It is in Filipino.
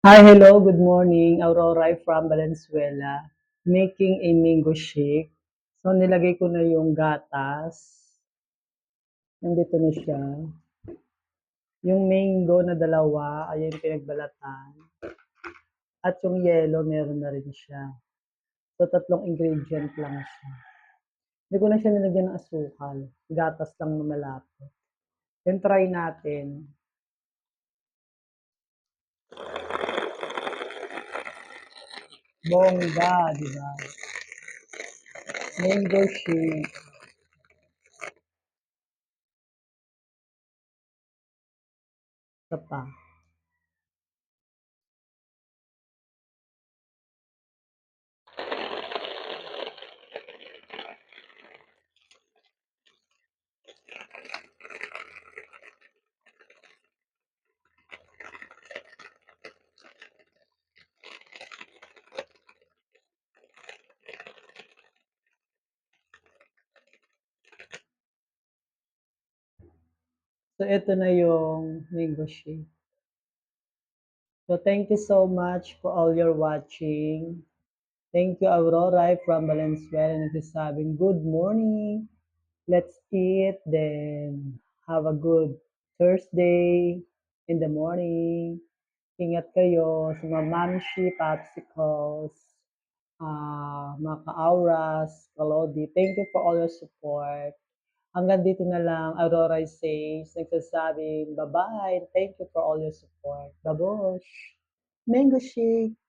Hi, hello, good morning. Aurora from Valenzuela, making a mango shake. So, nilagay ko na yung gatas. Nandito na siya. Yung mango na dalawa, ayan yung pinagbalatan. At yung yellow, meron na rin siya. So, tatlong ingredient lang siya. Hindi ko na siya nilagyan ng asukal. Gatas lang na malapot. Then, try natin. Bongga, di ba? Mango shake. Isa pa. So, ito na yung mango shake. So thank you so much for all your watching. Thank you, Aurora from Valenzuela, nagsasabing good morning. Let's eat, then have a good Thursday in the morning. Ingat kayo sa mga mamshi, popsicles, mga ka-auras, kalodi. Thank you for all your support. Hanggang dito na lang, Aurora says, nagsasabing bye-bye. Thank you for all your support. Babosh! Mango shake!